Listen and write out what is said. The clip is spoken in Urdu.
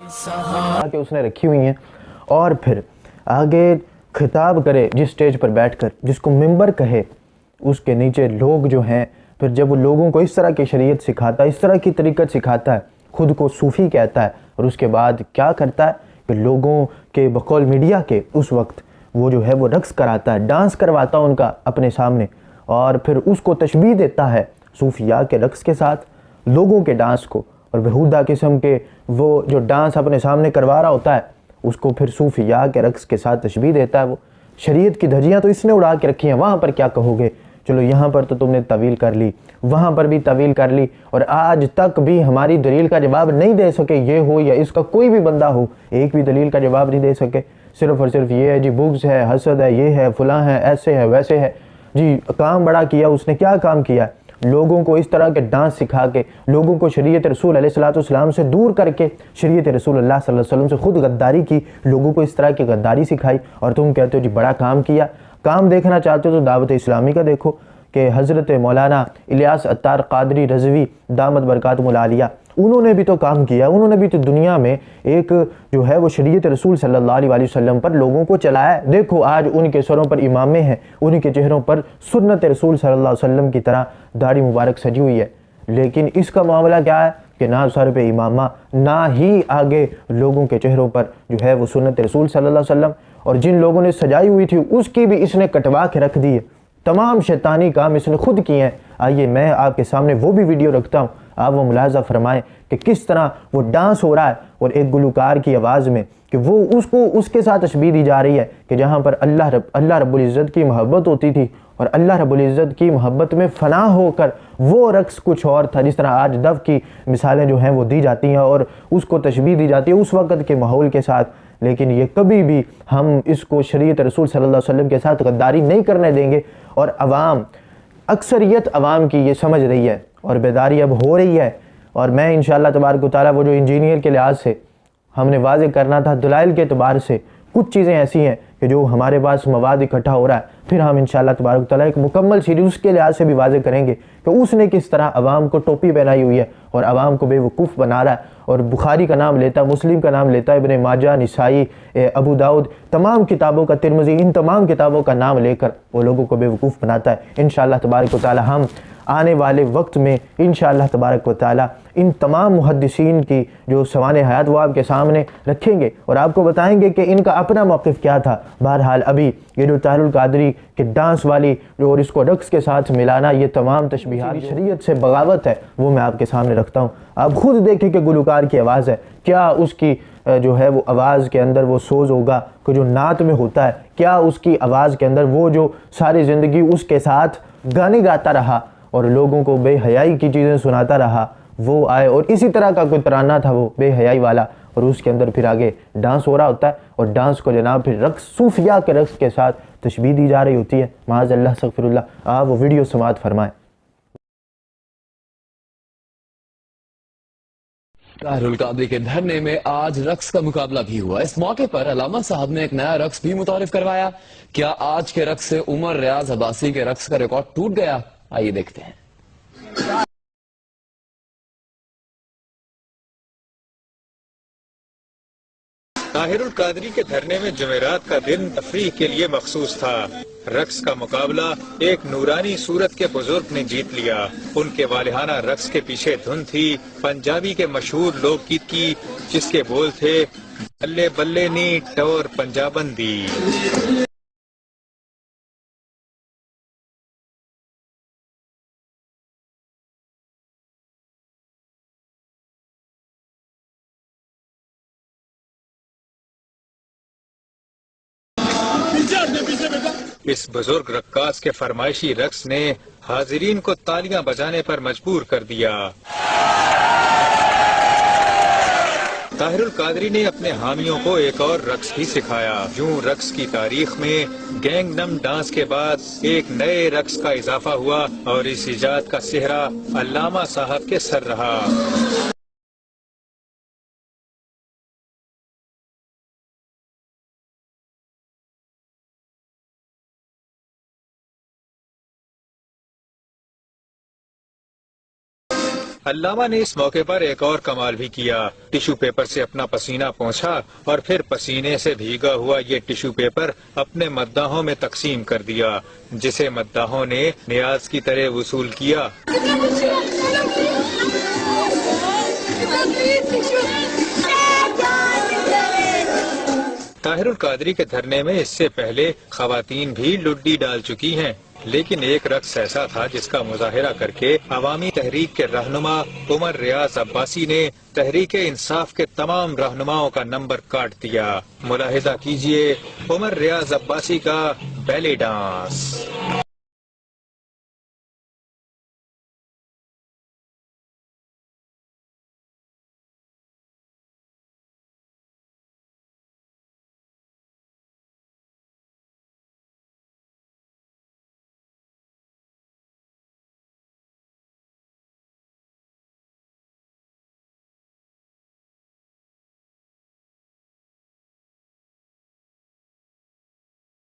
کہ اس نے رکھی ہوئی ہیں، اور پھر آگے خطاب کرے جس سٹیج پر بیٹھ کر، جس کو منبر کہے، اس کے نیچے لوگ جو ہیں، پھر جب وہ لوگوں کو اس طرح کی شریعت سکھاتا ہے، اس طرح کی طریقت سکھاتا ہے، خود کو صوفی کہتا ہے، اور اس کے بعد کیا کرتا ہے کہ لوگوں کے بقول میڈیا کے اس وقت وہ جو ہے وہ رقص کراتا ہے، ڈانس کرواتا ہے ان کا اپنے سامنے، اور پھر اس کو تشبیہ دیتا ہے صوفیاء کے رقص کے ساتھ، لوگوں کے ڈانس کو، اور بہودہ قسم کے وہ جو ڈانس اپنے سامنے کروا رہا ہوتا ہے اس کو پھر صوفیاء کے رقص کے ساتھ تشبیہ دیتا ہے۔ وہ شریعت کی دھجیاں تو اس نے اڑا کے رکھی ہیں، وہاں پر کیا کہو گے؟ چلو یہاں پر تو تم نے طویل کر لی، وہاں پر بھی طویل کر لی، اور آج تک بھی ہماری دلیل کا جواب نہیں دے سکے، یہ ہو یا اس کا کوئی بھی بندہ ہو، ایک بھی دلیل کا جواب نہیں دے سکے، صرف اور صرف یہ ہے جی بغض ہے، حسد ہے، یہ ہے، فلاں ہے، ایسے ہے، ویسے ہے۔ جی کام بڑا کیا اس نے، کیا کام کیا؟ لوگوں کو اس طرح کے ڈانس سکھا کے، لوگوں کو شریعت رسول علیہ السلام سے دور کر کے، شریعت رسول اللہ صلی اللہ علیہ وسلم سے خود غداری کی، لوگوں کو اس طرح کی غداری سکھائی، اور تم کہتے ہو جی بڑا کام کیا۔ کام دیکھنا چاہتے ہو تو دعوت اسلامی کا دیکھو، کہ حضرت مولانا الیاس عطار قادری رضوی دامت برکاتہم العالیہ، انہوں نے بھی تو کام کیا، انہوں نے بھی تو دنیا میں ایک جو ہے وہ شریعت رسول صلی اللہ علیہ وسلم پر لوگوں کو چلایا ہے۔ دیکھو آج ان کے سروں پر امامے ہیں، ان کے چہروں پر سنت رسول صلی اللہ علیہ وسلم کی طرح داڑھی مبارک سجی ہوئی ہے، لیکن اس کا معاملہ کیا ہے کہ نہ سر پہ امامہ، نہ ہی آگے لوگوں کے چہروں پر جو ہے وہ سنت رسول صلی اللہ علیہ وسلم، اور جن لوگوں نے سجائی ہوئی تھی اس کی بھی اس نے کٹوا کے رکھ دی ہے۔ تمام شیطانی کام اس نے خود کیے ہیں۔ آئیے میں آپ کے سامنے وہ بھی ویڈیو رکھتا ہوں، آپ وہ ملاحظہ فرمائیں کہ کس طرح وہ ڈانس ہو رہا ہے، اور ایک گلوکار کی آواز میں کہ وہ اس کو اس کے ساتھ تشبیہ دی جا رہی ہے کہ جہاں پر اللہ رب العزت کی محبت ہوتی تھی، اور اللہ رب العزت کی محبت میں فنا ہو کر وہ رقص کچھ اور تھا، جس طرح آج دف کی مثالیں جو ہیں وہ دی جاتی ہیں اور اس کو تشبیہ دی جاتی ہے اس وقت کے ماحول کے ساتھ، لیکن یہ کبھی بھی ہم اس کو شریعت رسول صلی اللہ علیہ وسلم کے ساتھ غداری نہیں کرنے دیں گے۔ اور عوام، اکثریت عوام کی یہ سمجھ رہی ہے اور بیداری اب ہو رہی ہے، اور میں انشاءاللہ تبارک و تعالیٰ وہ جو انجینئر کے لحاظ سے ہم نے واضح کرنا تھا، دلائل کے اعتبار سے کچھ چیزیں ایسی ہیں کہ جو ہمارے پاس مواد اکٹھا ہو رہا ہے، پھر ہم انشاءاللہ تبارک و تعالیٰ ایک مکمل سیریز اس کے لحاظ سے بھی واضح کریں گے کہ اس نے کس طرح عوام کو ٹوپی پہنائی ہوئی ہے اور عوام کو بے وقوف بنا رہا ہے، اور بخاری کا نام لیتا ہے، مسلم کا نام لیتا ہے، ابن ماجہ، نسائی، ابو داؤد، تمام کتابوں کا، ترمذی، ان تمام کتابوں کا نام لے کر وہ لوگوں کو بے وقوف بناتا ہے۔ انشاءاللہ تبارک و تعالیٰ ہم آنے والے وقت میں انشاءاللہ تبارک و تعالیٰ ان تمام محدثین کی جو سوانح حیات وہ آپ کے سامنے رکھیں گے اور آپ کو بتائیں گے کہ ان کا اپنا موقف کیا تھا۔ بہرحال ابھی یہ جو طاہر القادری کے ڈانس والی اور اس کو رقص کے ساتھ ملانا، یہ تمام تشبیہات شریعت سے بغاوت ہے، وہ میں آپ کے سامنے رکھتا ہوں۔ آپ خود دیکھیں کہ گلوکار کی آواز ہے، کیا اس کی جو ہے وہ آواز کے اندر وہ سوز ہوگا کہ جو نعت میں ہوتا ہے، کیا اس کی آواز کے اندر وہ جو ساری زندگی اس کے ساتھ گانے گاتا رہا اور لوگوں کو بے حیائی کی چیزیں سناتا رہا، وہ آئے اور اسی طرح کا کوئی ترانہ تھا وہ بے حیائی والا، اور اس کے اندر پھر آگے ڈانس ہو رہا ہوتا ہے، اور ڈانس کو جناب پھر رقص، صوفیاء کے رقص کے ساتھ تشبیہ دی جا رہی ہوتی ہے۔ معاذ اللہ، استغفر اللہ۔ آپ وہ ویڈیو سماعت فرمائیں۔ طاہر القادری کے دھرنے میں آج رقص کا مقابلہ بھی ہوا۔ اس موقع پر علامہ صاحب نے ایک نیا رقص بھی متعارف کروایا۔ کیا آج کے رقص سے عمر ریاض عباسی کے رقص کا ریکارڈ ٹوٹ گیا؟ آئیے دیکھتے ہیں۔ طاہر القادری کے دھرنے میں جمعرات کا دن تفریح کے لیے مخصوص تھا۔ رقص کا مقابلہ ایک نورانی صورت کے بزرگ نے جیت لیا۔ ان کے والہانہ رقص کے پیچھے دھن تھی پنجابی کے مشہور لوک گیت کی، جس کے بول تھے بلے بلے نی ٹور پنجابن دی۔ اس بزرگ رقاص کے فرمائشی رقص نے حاضرین کو تالیاں بجانے پر مجبور کر دیا۔ طاہر القادری نے اپنے حامیوں کو ایک اور رقص بھی سکھایا۔ یوں رقص کی تاریخ میں گینگ نم ڈانس کے بعد ایک نئے رقص کا اضافہ ہوا، اور اس ایجاد کا سہرا علامہ صاحب کے سر رہا۔ علامہ نے اس موقع پر ایک اور کمال بھی کیا، ٹیشو پیپر سے اپنا پسینہ پونچھا اور پھر پسینے سے بھیگا ہوا یہ ٹیشو پیپر اپنے مداحوں میں تقسیم کر دیا، جسے مداحوں نے نیاز کی طرح وصول کیا۔ طاہر القادری کے دھرنے میں اس سے پہلے خواتین بھی لڈی ڈال چکی ہیں، لیکن ایک رقص ایسا تھا جس کا مظاہرہ کر کے عوامی تحریک کے رہنما عمر ریاض عباسی نے تحریک انصاف کے تمام رہنماؤں کا نمبر کاٹ دیا۔ ملاحظہ کیجئے عمر ریاض عباسی کا بیلی ڈانس۔